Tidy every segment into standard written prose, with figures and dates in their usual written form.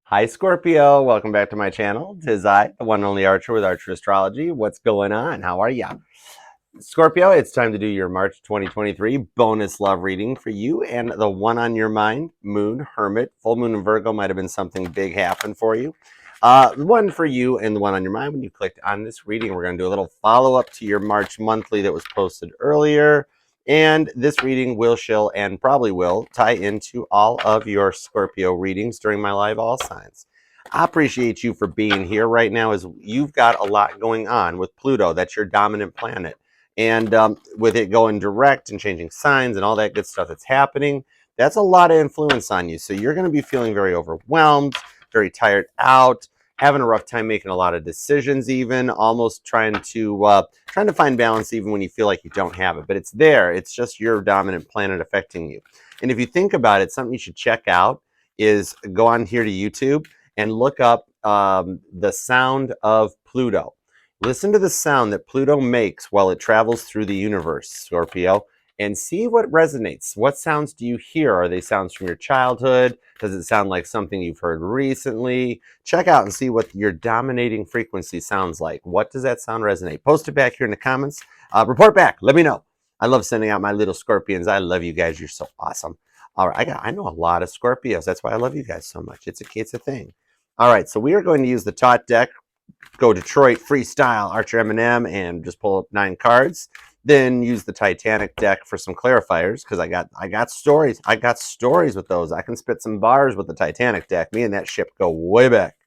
Hi, Scorpio. Welcome back to my channel. Tis I, the one and only Archer with Archer Astrology. What's going on? How are ya? Scorpio, it's time to do your March 2023 bonus love reading for you and the one on your mind, Moon, Hermit. Full Moon in Virgo might have been something big happen for you. The one for you and the one on your mind. When you clicked on this reading, we're going to do a little follow-up to your March monthly that was posted earlier. And this reading will, shall, and probably will tie into all of your Scorpio readings during my live all signs. I appreciate you for being here right now, as you've got a lot going on with Pluto. That's your dominant planet. And with it going direct and changing signs and all that good stuff that's happening, that's a lot of influence on you. So you're going to be feeling very overwhelmed, very tired out, having a rough time making a lot of decisions, even almost trying to find balance even when you feel like you don't have it. But it's there. It's just your dominant planet affecting you. And if you think about it, something you should check out is go on here to YouTube and look up the sound of Pluto. Listen to the sound that Pluto makes while it travels through the universe, Scorpio, and see what resonates. What sounds do you hear? Are they sounds from your childhood? Does it sound like something you've heard recently? Check out and see what your dominating frequency sounds like. What does that sound resonate? Post it back here in the comments. Report back. Let me know. I love sending out my little Scorpions. I love you guys. You're so awesome. All right, I know a lot of Scorpios. That's why I love you guys so much. It's a thing. All right, so we are going to use the Tot deck. Go Detroit freestyle Archer M&M and just pull up 9 cards. Then use the Titanic deck for some clarifiers, because I got stories. I got stories with those. I can spit some bars with the Titanic deck. Me and that ship go way back,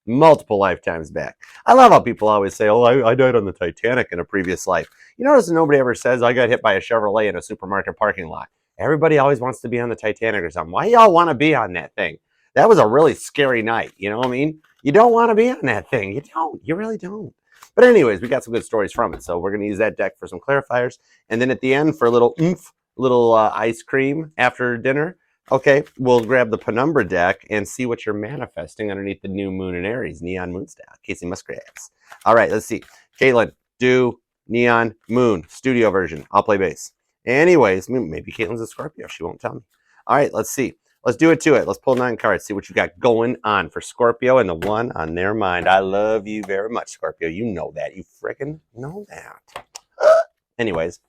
multiple lifetimes back. I love how people always say, "Oh, I died on the Titanic in a previous life." You notice nobody ever says, "I got hit by a Chevrolet in a supermarket parking lot." Everybody always wants to be on the Titanic or something. Why y'all want to be on that thing? That was a really scary night. You know what I mean? You don't want to be on that thing. You don't. You really don't. But anyways, we got some good stories from it. So we're going to use that deck for some clarifiers. And then at the end, for a little oomph, little ice cream after dinner, okay, we'll grab the Penumbra deck and see what you're manifesting underneath the new moon in Aries, Neon Moon style, Casey Musgraves. All right, let's see. Caitlin, do Neon Moon, studio version. I'll play bass. Anyways, maybe Caitlin's a Scorpio. She won't tell me. All right, let's see. Let's do it to it. Let's pull 9 cards, see what you got going on for Scorpio and the one on their mind. I love you very much, Scorpio. You know that. You freaking know that. Anyways,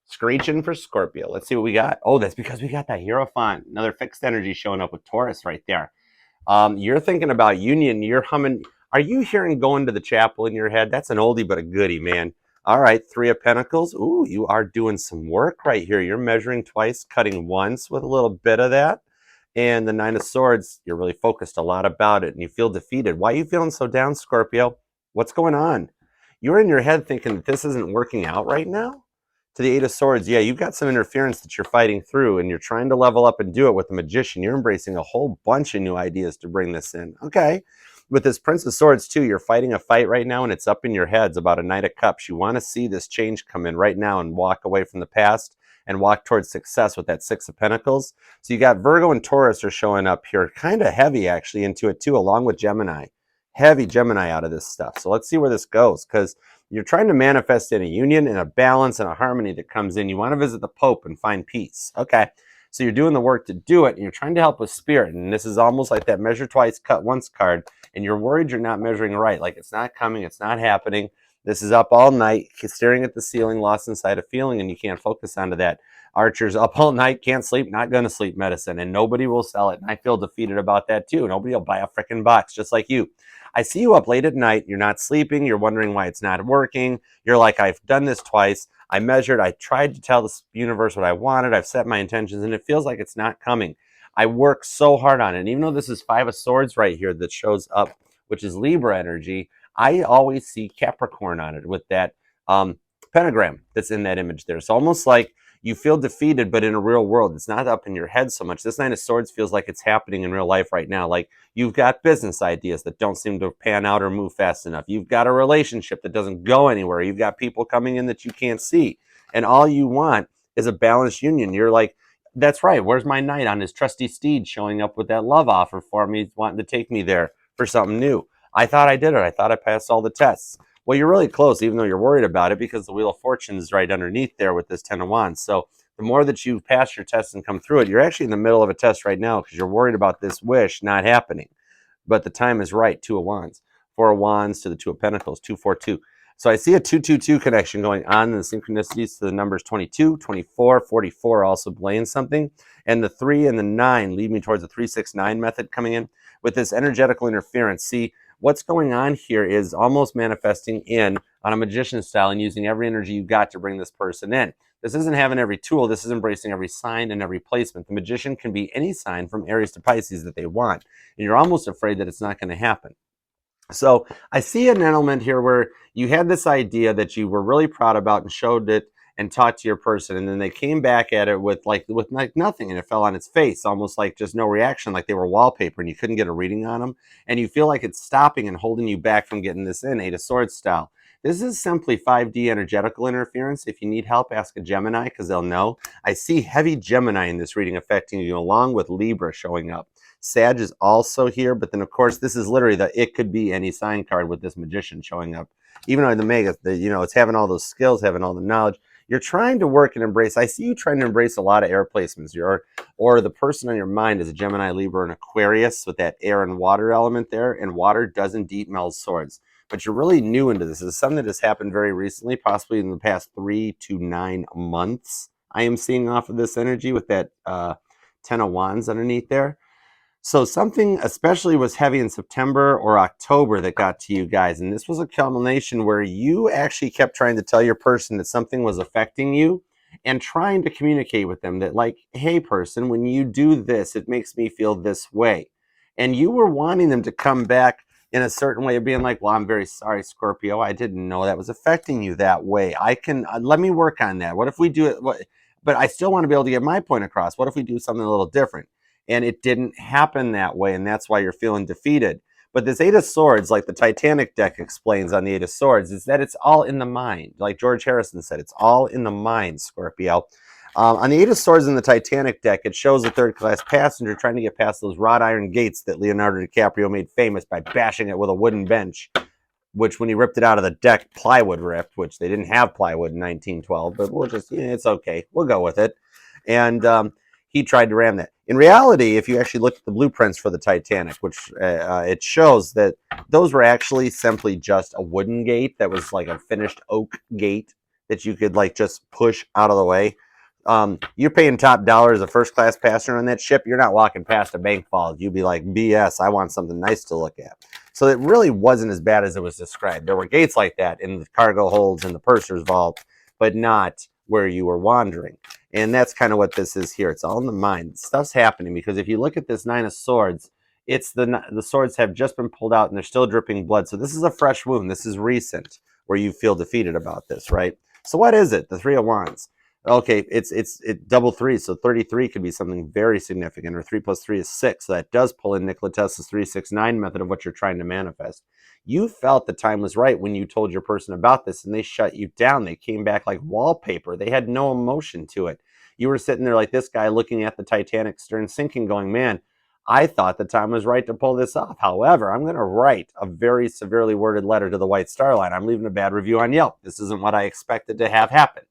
screeching for Scorpio. Let's see what we got. Oh, that's because we got that Hierophant. Another fixed energy showing up with Taurus right there. You're thinking about union. You're humming. Are you hearing going to the chapel in your head? That's an oldie but a goodie, man. All right, 3 of Pentacles. Ooh, you are doing some work right here. You're measuring twice, cutting once with a little bit of that. And the 9 of Swords, you're really focused a lot about it and you feel defeated. Why are you feeling so down, Scorpio? What's going on? You're in your head thinking that this isn't working out right now? To the 8 of Swords, yeah, you've got some interference that you're fighting through and you're trying to level up and do it with the Magician. You're embracing a whole bunch of new ideas to bring this in. Okay. With this Prince of Swords, too, you're fighting a fight right now and it's up in your heads about a Knight of Cups. You want to see this change come in right now and walk away from the past and walk towards success with that 6 of Pentacles. So you got Virgo and Taurus are showing up here, kind of heavy actually into it too, along with Gemini. Heavy Gemini out of this stuff. So let's see where this goes, because you're trying to manifest in a union and a balance and a harmony that comes in. You want to visit the Pope and find peace. Okay. So you're doing the work to do it and you're trying to help with spirit. And this is almost like that measure twice, cut once card. And you're worried you're not measuring right. Like it's not coming, it's not happening. This is up all night, staring at the ceiling, lost inside a feeling, and you can't focus onto that. Archer's up all night, can't sleep, not going to sleep medicine, and nobody will sell it. And I feel defeated about that too. Nobody will buy a freaking box just like you. I see you up late at night. You're not sleeping. You're wondering why it's not working. You're like, I've done this twice. I measured. I tried to tell the universe what I wanted. I've set my intentions, and it feels like it's not coming. I work so hard on it. And even though this is 5 of Swords right here that shows up, which is Libra energy, I always see Capricorn on it with that pentagram that's in that image there. It's almost like you feel defeated, but in a real world. It's not up in your head so much. This 9 of Swords feels like it's happening in real life right now. Like you've got business ideas that don't seem to pan out or move fast enough. You've got a relationship that doesn't go anywhere. You've got people coming in that you can't see. And all you want is a balanced union. You're like, that's right. Where's my knight on his trusty steed showing up with that love offer for me, wanting to take me there for something new? I thought I did it. I thought I passed all the tests. Well, you're really close, even though you're worried about it, because the Wheel of Fortune is right underneath there with this 10 of Wands. So the more that you pass your test and come through it, you're actually in the middle of a test right now because you're worried about this wish not happening. but the time is right. 2 of Wands, 4 of Wands to the 2 of Pentacles, 2, 4, 2. So I see a 2, 2, 2 connection going on in the synchronicities to the numbers 22, 24, 44 also playing something. And the 3 and the 9 lead me towards the 3, 6, 9 method coming in with this energetical interference. See, what's going on here is almost manifesting in on a magician style and using every energy you got to bring this person in. This isn't having every tool. This is embracing every sign and every placement. The magician can be any sign from Aries to Pisces that they want. And you're almost afraid that it's not going to happen. So I see an element here where you had this idea that you were really proud about and showed it and talked to your person, and then they came back at it with like nothing, and it fell on its face, almost like just no reaction, like they were wallpaper and you couldn't get a reading on them, and you feel like it's stopping and holding you back from getting this in. 8 of Swords style. This is simply 5D energetical interference. If you need help, ask a Gemini because they'll know. I see heavy Gemini in this reading affecting you, along with Libra showing up. Sag is also here, but then of course this is literally the it could be any sign card with this magician showing up. Even though the mega, it's having all those skills, having all the knowledge. You're trying to work and embrace. I see you trying to embrace a lot of air placements. Or the person on your mind is a Gemini, Libra, and Aquarius with that air and water element there. And water does indeed meld swords. But you're really new into this. This is something that has happened very recently, possibly in the past 3 to 9 months. I am seeing off of this energy with that 10 of Wands underneath there. So something especially was heavy in September or October that got to you guys. And this was a culmination where you actually kept trying to tell your person that something was affecting you and trying to communicate with them that, like, hey, person, when you do this, it makes me feel this way. And you were wanting them to come back in a certain way of being like, well, I'm very sorry, Scorpio. I didn't know that was affecting you that way. I can, let me work on that. What if we do it? But I still want to be able to get my point across. What if we do something a little different? And it didn't happen that way, and that's why you're feeling defeated. But this 8 of Swords, like the Titanic deck explains on the 8 of Swords, is that it's all in the mind. Like George Harrison said, it's all in the mind, Scorpio. On the 8 of Swords in the Titanic deck, it shows a third-class passenger trying to get past those wrought iron gates that Leonardo DiCaprio made famous by bashing it with a wooden bench, which when he ripped it out of the deck, plywood ripped, which they didn't have plywood in 1912, but we'll just, it's okay. We'll go with it. And he tried to ram that. In reality, if you actually look at the blueprints for the Titanic, which it shows that those were actually simply just a wooden gate that was like a finished oak gate that you could like just push out of the way. You're paying top dollar as a first-class passenger on that ship. You're not walking past a bank vault. You'd be like, BS, I want something nice to look at. So it really wasn't as bad as it was described. There were gates like that in the cargo holds and the purser's vault, but not where you were wandering. And that's kind of what this is here. It's all in the mind. Stuff's happening because if you look at this 9 of Swords, it's the swords have just been pulled out and they're still dripping blood. So this is a fresh wound. This is recent where you feel defeated about this, right? So what is it? The 3 of Wands. Okay, it's double 3, so 33 could be something very significant, or 3 plus 3 is 6. So that does pull in Nikola Tesla's 3, 6, 9 method of what you're trying to manifest. You felt the time was right when you told your person about this, and they shut you down. They came back like wallpaper. They had no emotion to it. You were sitting there like this guy looking at the Titanic stern sinking, going, man, I thought the time was right to pull this off. However, I'm going to write a very severely worded letter to the White Star Line. I'm leaving a bad review on Yelp. This isn't what I expected to have happen.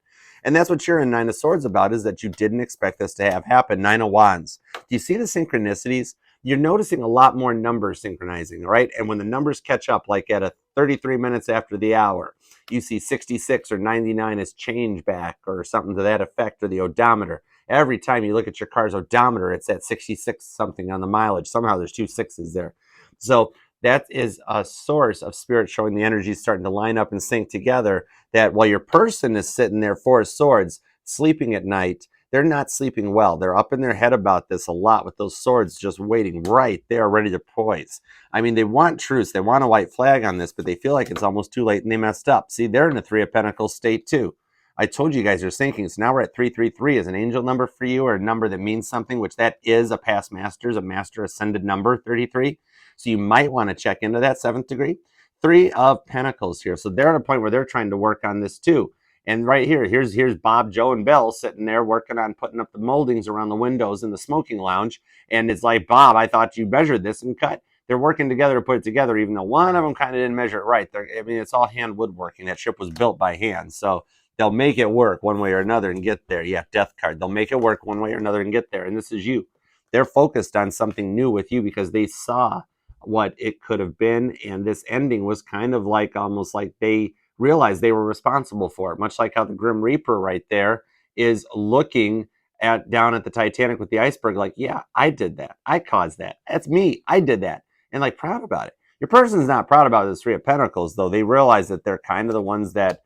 And that's what you're in 9 of Swords about, is that you didn't expect this to have happen. 9 of Wands. Do you see the synchronicities? You're noticing a lot more numbers synchronizing, right? And when the numbers catch up, like at 33 minutes after the hour, you see 66 or 99 as change back or something to that effect, or the odometer. Every time you look at your car's odometer, it's at 66 something on the mileage. Somehow there's 2 6s there. So that is a source of spirit showing the energies starting to line up and sync together, that while your person is sitting there 4 of Swords sleeping at night, they're not sleeping well. They're up in their head about this a lot, with those swords just waiting right there ready to poise. I mean, they want truce. They want a white flag on this, but they feel like it's almost too late and they messed up. See, they're in a 3 of Pentacles state too. I told you guys are syncing. So now we're at 333 as an angel number for you, or a number that means something, which that is a past masters, a master ascended number, 33. So you might want to check into that 7th degree. 3 of Pentacles here. So they're at a point where they're trying to work on this too. And right here, here's Bob, Joe, and Bill sitting there working on putting up the moldings around the windows in the smoking lounge. And it's like, Bob, I thought you measured this and cut. They're working together to put it together, even though one of them kind of didn't measure it right. I mean, it's all hand woodworking. That ship was built by hand. So they'll make it work one way or another and get there. Yeah, death card. They'll make it work one way or another and get there. And this is you. They're focused on something new with you because they saw what it could have been. And this ending was kind of like almost like they realized they were responsible for it, much like how the Grim Reaper right there is looking at down at the Titanic with the iceberg, like, yeah, I did that. I caused that. That's me. I did that. And like proud about it. Your person's not proud about this Three of Pentacles, though. They realize that they're kind of the ones that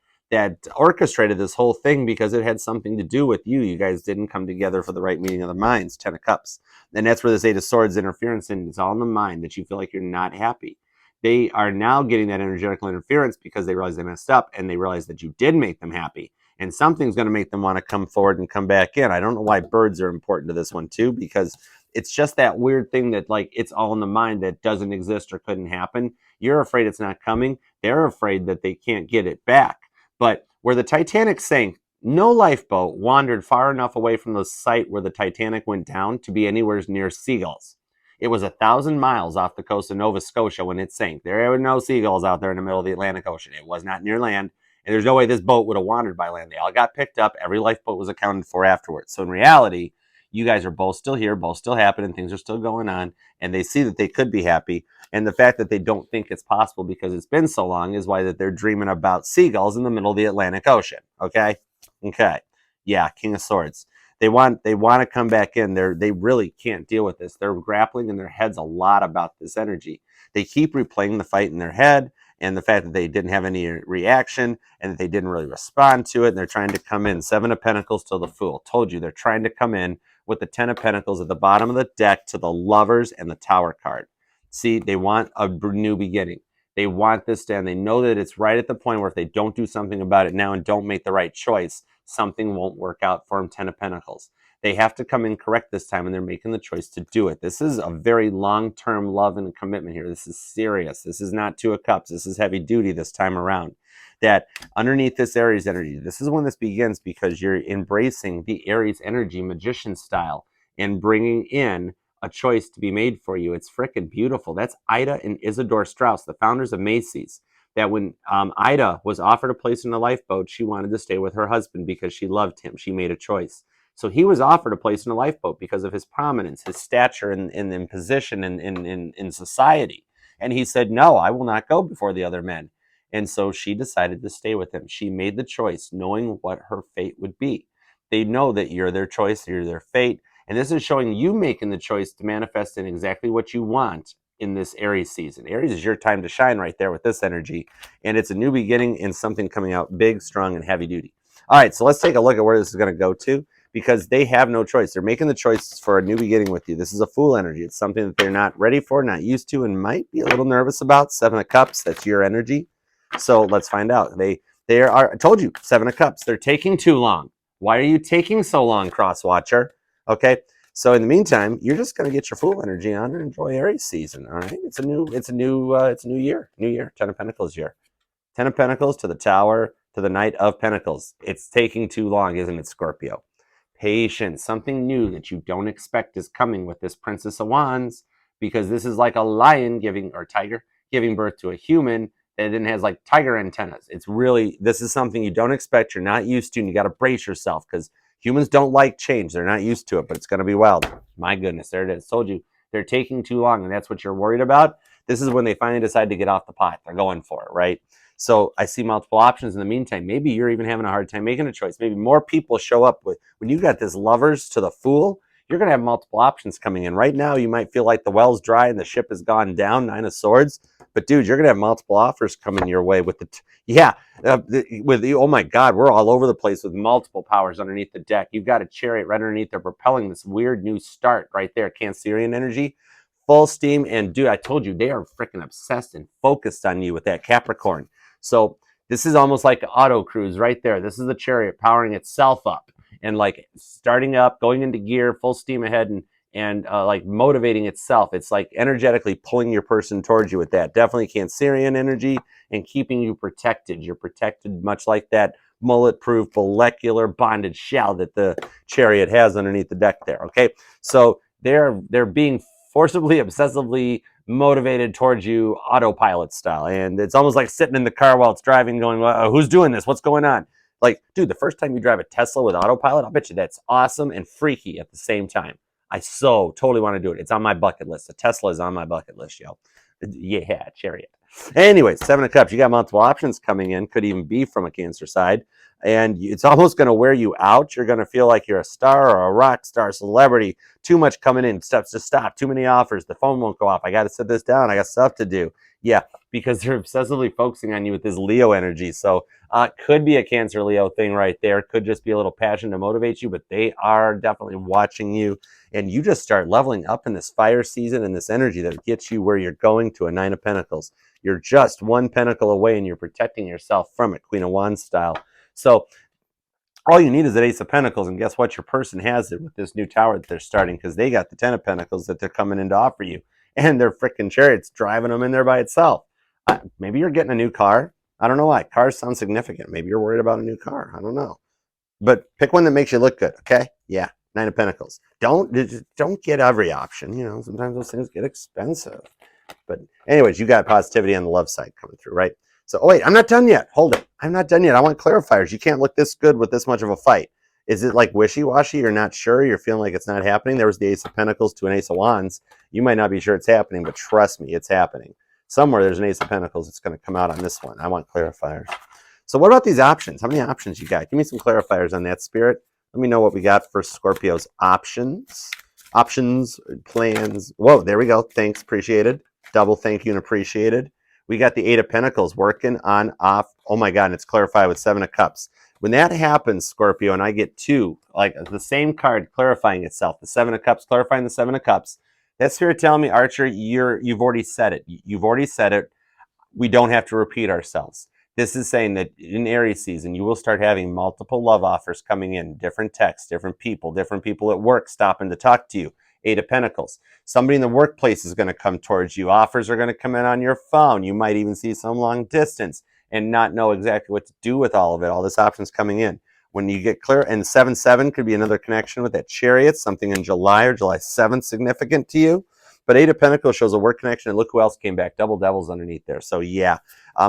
orchestrated this whole thing because it had something to do with you. You guys didn't come together for the right meeting of the minds, 10 of Cups. And that's where this Eight of Swords interference, and it's all in the mind that you feel like you're not happy. They are now getting that energetical interference because they realize they messed up and they realize that you did make them happy. And something's going to make them want to come forward and come back in. I don't know why birds are important to this one too, because it's just that weird thing that like it's all in the mind that doesn't exist or couldn't happen. You're afraid it's not coming. They're afraid that they can't get it back. But where the Titanic sank, no lifeboat wandered far enough away from the site where the Titanic went down to be anywhere near seagulls. It was 1,000 miles off the coast of Nova Scotia when it sank. There were no seagulls out there in the middle of the Atlantic Ocean. It was not near land, and there's no way this boat would have wandered by land. They all got picked up. Every lifeboat was accounted for afterwards. So in reality, you guys are both still here, both still happening, things are still going on, and they see that they could be happy. And the fact that they don't think it's possible because it's been so long is why that they're dreaming about seagulls in the middle of the Atlantic Ocean. Okay? Okay. Yeah, King of Swords. They want to come back in. They really can't deal with this. They're grappling in their heads a lot about this energy. They keep replaying the fight in their head and the fact that they didn't have any reaction and that they didn't really respond to it. And they're trying to come in. 7 of Pentacles to the Fool. Told you they're trying to come in with the 10 of Pentacles at the bottom of the deck to the Lovers and the Tower card. See, they want a new beginning. They want this to end. They know that it's right at the point where if they don't do something about it now and don't make the right choice, something won't work out for them. 10 of Pentacles. They have to come in correct this time, and they're making the choice to do it. This is a very long-term love and commitment here. This is serious. This is not 2 of Cups. This is heavy duty this time around. That underneath this Aries energy, this is when this begins because you're embracing the Aries energy, magician style, and bringing in a choice to be made for you. It's freaking beautiful. That's Ida and Isidore Strauss, the founders of Macy's. That when Ida was offered a place in a lifeboat, she wanted to stay with her husband because she loved him. She made a choice. So he was offered a place in a lifeboat because of his prominence, his stature, and position in society. And he said, no, I will not go before the other men. And so she decided to stay with him. She made the choice knowing what her fate would be. They know that you're their choice, you're their fate. And this is showing you making the choice to manifest in exactly what you want in this Aries season. Aries is your time to shine right there with this energy. And it's a new beginning and something coming out big, strong, and heavy duty. All right, so let's take a look at where this is going to go to because they have no choice. They're making the choice for a new beginning with you. This is a Fool energy. It's something that they're not ready for, not used to, and might be a little nervous about. 7 of Cups, that's your energy. So let's find out. They are, I told you, 7 of Cups. They're taking too long. Why are you taking so long, Cross Watcher? Okay, so in the meantime, you're just going to get your Fool energy on and enjoy Aries season. All right, it's a new year, 10 of Pentacles year, 10 of Pentacles to the Tower to the Knight of Pentacles. It's taking too long, isn't it, Scorpio? Patience, something new that you don't expect is coming with this Princess of Wands, because this is like a lion or tiger giving birth to a human that then has like tiger antennas. It's really, this is something you don't expect, you're not used to, and you got to brace yourself because humans don't like change. They're not used to it, but it's going to be wild. My goodness, there it is. Told you, they're taking too long, and that's what you're worried about. This is when they finally decide to get off the pot. They're going for it, right? So I see multiple options in the meantime. Maybe you're even having a hard time making a choice. Maybe more people show up with, when you got this Lovers to the Fool, you're going to have multiple options coming in. Right now, you might feel like the well's dry and the ship has gone down, 9 of Swords. But dude, you're going to have multiple offers coming your way with oh my God, we're all over the place with multiple powers underneath the deck. You've got a Chariot right underneath. They're propelling this weird new start right there. Cancerian energy, full steam. And dude, I told you, they are freaking obsessed and focused on you with that Capricorn. So this is almost like auto cruise right there. This is the Chariot powering itself up and like starting up, going into gear, full steam ahead, and like motivating itself. It's like energetically pulling your person towards you with that. Definitely Cancerian energy and keeping you protected. You're protected much like that mullet-proof molecular bonded shell that the Chariot has underneath the deck there, okay? So they're being forcibly, obsessively motivated towards you autopilot style. And it's almost like sitting in the car while it's driving going, well, who's doing this? What's going on? Like, dude, the first time you drive a Tesla with autopilot, I'll bet you that's awesome and freaky at the same time. I so totally want to do it. It's on my bucket list. A Tesla is on my bucket list, yo. Yeah, Chariot. Anyways, Seven of Cups. You got multiple options coming in. Could even be from a Cancer side. And it's almost going to wear you out. You're going to feel like you're a star or a rock star, celebrity. Too much coming in. Steps to stop. Too many offers. The phone won't go off. I got to sit this down. I got stuff to do. Yeah, because they're obsessively focusing on you with this Leo energy. So could be a Cancer Leo thing right there. Could just be a little passion to motivate you, but they are definitely watching you. And you just start leveling up in this fire season and this energy that gets you where you're going to a Nine of Pentacles. You're just one pentacle away and you're protecting yourself from it, Queen of Wands style. So all you need is an Ace of Pentacles, and guess what? Your person has it with this new tower that they're starting because they got the Ten of Pentacles that they're coming in to offer you. And their freaking Chariot's driving them in there by itself. Maybe you're getting a new car. I don't know why. Cars sound significant. Maybe you're worried about a new car. I don't know. But pick one that makes you look good, okay? Yeah, Nine of Pentacles. Don't get every option. You know, sometimes those things get expensive. But anyways, you got positivity on the love side coming through, right? So, oh wait, I'm not done yet. Hold it. I'm not done yet. I want clarifiers. You can't look this good with this much of a fight. Is it like wishy-washy? You're not sure? You're feeling like it's not happening? There was the Ace of Pentacles to an Ace of Wands. You might not be sure it's happening, but trust me, it's happening. Somewhere there's an Ace of Pentacles that's going to come out on this one. I want clarifiers. So what about these options? How many options you got? Give me some clarifiers on that, Spirit. Let me know what we got for Scorpio's options. Options, plans. Whoa, there we go. Thanks, appreciated. Double thank you and appreciated. We got the Eight of Pentacles working on off. Oh my God, and it's clarified with Seven of Cups. When that happens, Scorpio, and I get two, like the same card clarifying itself, the Seven of Cups, clarifying the Seven of Cups, that's Spirit telling me, Archer, you've already said it. You've already said it. We don't have to repeat ourselves. This is saying that in Aries season, you will start having multiple love offers coming in, different texts, different people at work stopping to talk to you. Eight of Pentacles. Somebody in the workplace is going to come towards you. Offers are going to come in on your phone. You might even see some long distance and not know exactly what to do with all of it. All this options coming in. When you get clear, and 7-7 could be another connection with that Chariot, something in July or July 7th significant to you. But Eight of Pentacles shows a work connection, and look who else came back. Double Devils underneath there. So yeah,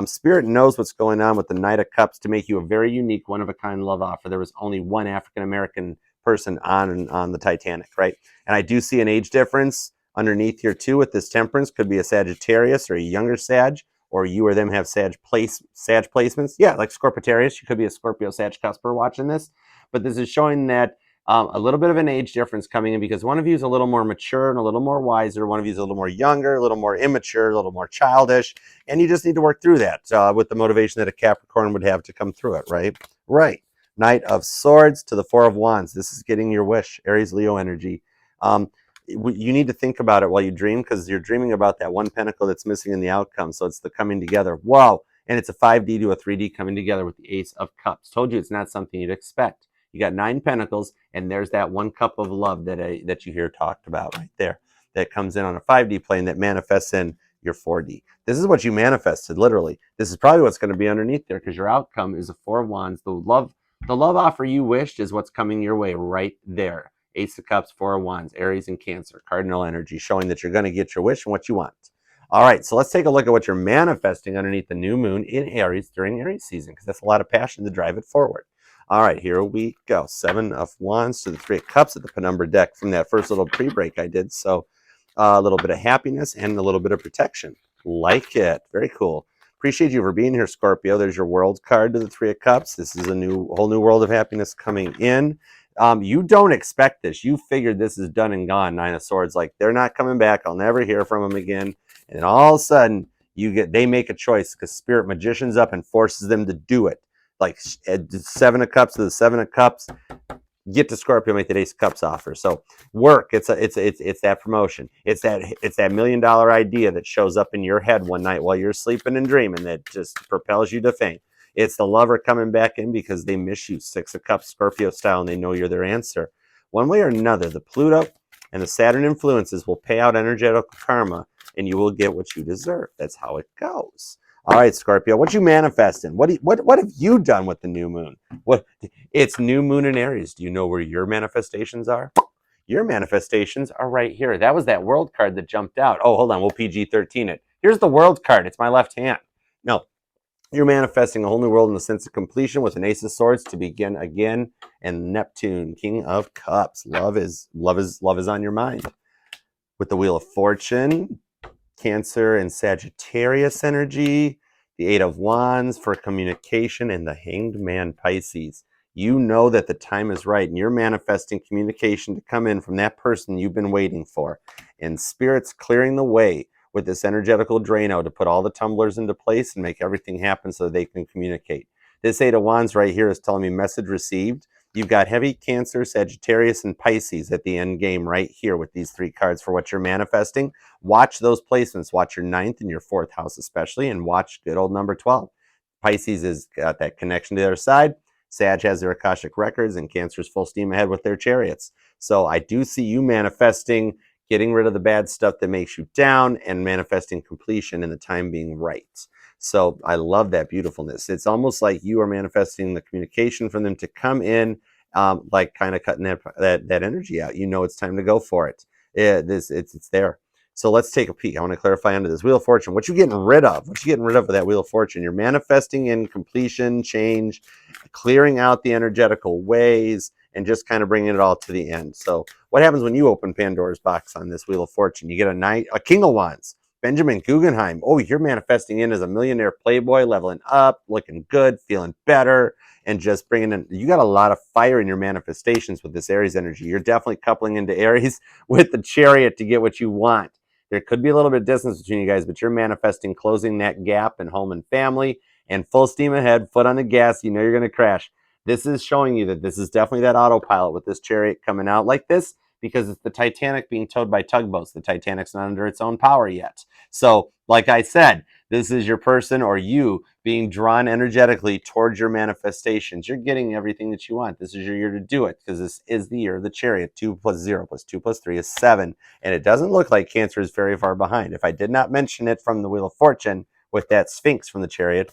Spirit knows what's going on with the Knight of Cups to make you a very unique, one-of-a-kind love offer. There was only one African-American person on the Titanic, right? And I do see an age difference underneath here too with this Temperance. Could be a Sagittarius or a younger Sag, or you or them have Sag placements. Yeah, like Scorpitarius. You could be a Scorpio Sag cusper watching this. But this is showing that a little bit of an age difference coming in because one of you is a little more mature and a little more wiser. One of you is a little more younger, a little more immature, a little more childish. And you just need to work through that with the motivation that a Capricorn would have to come through it, right? Right. Knight of Swords to the Four of Wands. This is getting your wish, Aries, Leo energy. You need to think about it while you dream because you're dreaming about that one pentacle that's missing in the outcome. So it's the coming together. Wow. And it's a 5D to a 3D coming together with the Ace of Cups. Told you it's not something you'd expect. You got 9 pentacles, and there's that one cup of love that you hear talked about right there that comes in on a 5D plane that manifests in your 4D. This is what you manifested, literally. This is probably what's going to be underneath there because your outcome is a 4 of Wands. The love offer you wished is what's coming your way right there. Ace of Cups, 4 of Wands, Aries and Cancer, cardinal energy, showing that you're going to get your wish and what you want. All right, so let's take a look at what you're manifesting underneath the new moon in Aries during Aries season because that's a lot of passion to drive it forward. All right, here we go. 7 of Wands to the 3 of Cups at the penumbra deck from that first little pre-break I did. So a little bit of happiness and a little bit of protection. Like it. Very cool. Appreciate you for being here, Scorpio. There's your world card to the 3 of Cups. This is a whole new world of happiness coming in. You don't expect this. You figured this is done and gone, 9 of Swords. Like, they're not coming back. I'll never hear from them again. And then all of a sudden, they make a choice because Spirit magicians up and forces them to do it. Like 7 of Cups to the 7 of Cups, get to Scorpio, make that Ace of Cups offer. So work, it's that promotion. It's that $1 million idea that shows up in your head one night while you're sleeping and dreaming that just propels you to fame. It's the lover coming back in because they miss you, 6 of Cups, Scorpio style, and they know you're their answer. One way or another, the Pluto and the Saturn influences will pay out energetic karma, and you will get what you deserve. That's how it goes. All right, Scorpio, what you manifesting? What have you done with the new moon? It's new moon in Aries. Do you know where your manifestations are? Your manifestations are right here. That was that world card that jumped out. Oh, hold on, we'll PG-13 it. Here's the world card. It's my left hand. No, you're manifesting a whole new world in the sense of completion with an Ace of Swords to begin again, and Neptune, King of Cups. Love is on your mind. With the Wheel of Fortune, Cancer and Sagittarius energy, the Eight of Wands for communication, and the Hanged Man Pisces. You know that the time is right, and you're manifesting communication to come in from that person you've been waiting for. And Spirit's clearing the way with this energetical Drano to put all the tumblers into place and make everything happen so they can communicate. This Eight of Wands right here is telling me message received. You've got heavy Cancer, Sagittarius, and Pisces at the end game right here with these three cards for what you're manifesting. Watch those placements. Watch your 9th and your 4th house especially, and watch good old number 12. Pisces has got that connection to the other side. Sag has their Akashic records, and Cancer's full steam ahead with their chariots. So I do see you manifesting, getting rid of the bad stuff that makes you down, and manifesting completion and the time being right. So I love that beautifulness. It's almost like you are manifesting the communication for them to come in, like kind of cutting that energy out. You know it's time to go for it. It's there. So let's take a peek. I want to clarify under this Wheel of Fortune. What you getting rid of? What you getting rid of that Wheel of Fortune? You're manifesting in completion, change, clearing out the energetical ways, and just kind of bringing it all to the end. So what happens when you open Pandora's box on this Wheel of Fortune? You get a King of Wands. Benjamin Guggenheim. Oh, you're manifesting in as a millionaire playboy, leveling up, looking good, feeling better, and just bringing in. You got a lot of fire in your manifestations with this Aries energy. You're definitely coupling into Aries with the Chariot to get what you want. There could be a little bit of distance between you guys, but you're manifesting closing that gap in home and family, and full steam ahead, foot on the gas. You know you're going to crash. This is showing you that this is definitely that autopilot with this Chariot coming out like this, because it's the Titanic being towed by tugboats. The Titanic's not under its own power yet. So, like I said, this is your person or you being drawn energetically towards your manifestations. You're getting everything that you want. This is your year to do it, because this is the year of the Chariot. 2 plus 0 plus 2 plus 3 is 7. And it doesn't look like Cancer is very far behind. If I did not mention it from the Wheel of Fortune with that Sphinx from the Chariot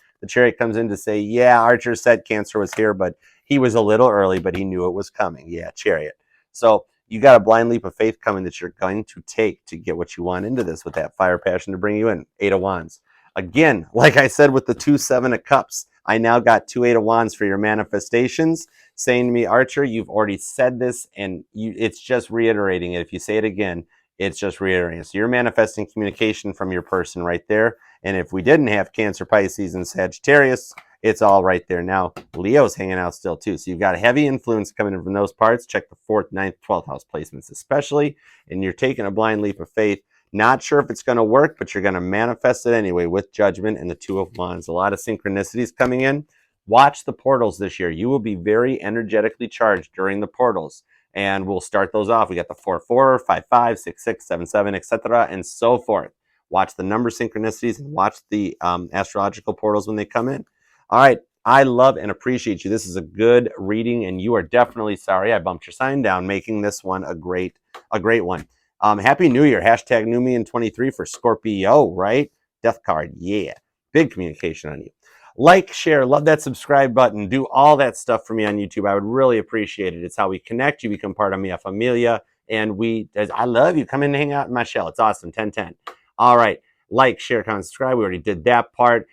comes in to say, yeah, Archer said Cancer was here, but he was a little early, but he knew it was coming. Yeah, Chariot. So you got a blind leap of faith coming that you're going to take to get what you want into this with that fire passion to bring you in. 8 of Wands. Again, like I said with the 2 7 of Cups, I now got 2 8 of Wands for your manifestations, saying to me, Archer, you've already said this, and it's just reiterating it. If you say it again, it's just reiterating. So you're manifesting communication from your person right there. And if we didn't have Cancer, Pisces, and Sagittarius, it's all right there. Now, Leo's hanging out still too. So you've got a heavy influence coming in from those parts. Check the 4th, 9th, 12th house placements especially. And you're taking a blind leap of faith. Not sure if it's going to work, but you're going to manifest it anyway with Judgment and the 2 of Wands. A lot of synchronicities coming in. Watch the portals this year. You will be very energetically charged during the portals. And we'll start those off. We got the 4-4, 5-5, 6-6, 7-7, etc., and so forth. Watch the number synchronicities and watch the astrological portals when they come in. All right. I love and appreciate you. This is a good reading, and you are definitely sorry I bumped your sign down, making this one a great one. Happy New Year. Hashtag New Me in 23 for Scorpio, right? Death card. Yeah. Big communication on you. Like, share, love that subscribe button. Do all that stuff for me on YouTube. I would really appreciate it. It's how we connect. You become part of Mia Familia. And I love you. Come in and hang out in my shell. It's awesome. 10-10. All right. Like, share, comment, subscribe. We already did that part.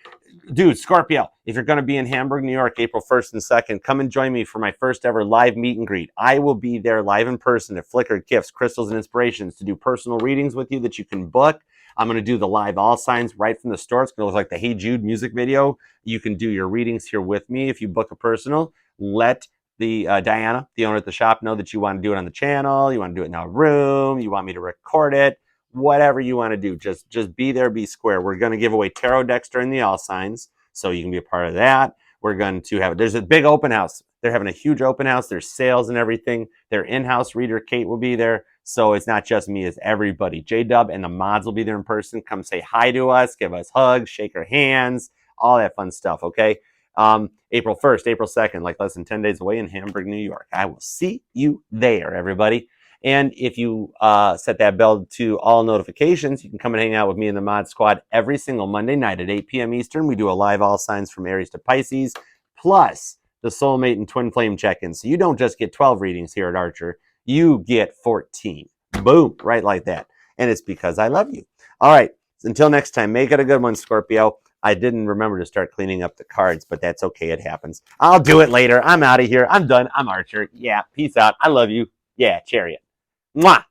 Dude, Scorpio, if you're going to be in Hamburg, New York, April 1st and 2nd, come and join me for my first ever live meet and greet. I will be there live in person at Flickr Gifts, Crystals, and Inspirations to do personal readings with you that you can book. I'm going to do the live all signs right from the store. It's going to look like the Hey Jude music video. You can do your readings here with me if you book a personal. Let the Diana, the owner at the shop, know that you want to do it on the channel. You want to do it in a room. You want me to record it. Whatever you want to do, just be there, be square. We're going to give away tarot decks during the all signs, so you can be a part of that. We're going to have, there's a big open house. They're having a huge open house. There's sales and everything. Their in-house reader, Kate, will be there. So it's not just me, it's everybody. J-Dub and the mods will be there in person. Come say hi to us, give us hugs, shake our hands, all that fun stuff, okay? April 1st, April 2nd, like less than 10 days away in Hamburg, New York. I will see you there, everybody. And if you set that bell to all notifications, you can come and hang out with me in the Mod Squad every single Monday night at 8 p.m. Eastern. We do a live all signs from Aries to Pisces, plus the soulmate and twin flame check-in. So you don't just get 12 readings here at Archer. You get 14. Boom, right like that. And it's because I love you. All right, until next time, make it a good one, Scorpio. I didn't remember to start cleaning up the cards, but that's okay. It happens. I'll do it later. I'm out of here. I'm done. I'm Archer. Yeah, peace out. I love you. Yeah, Chariot. Mwah!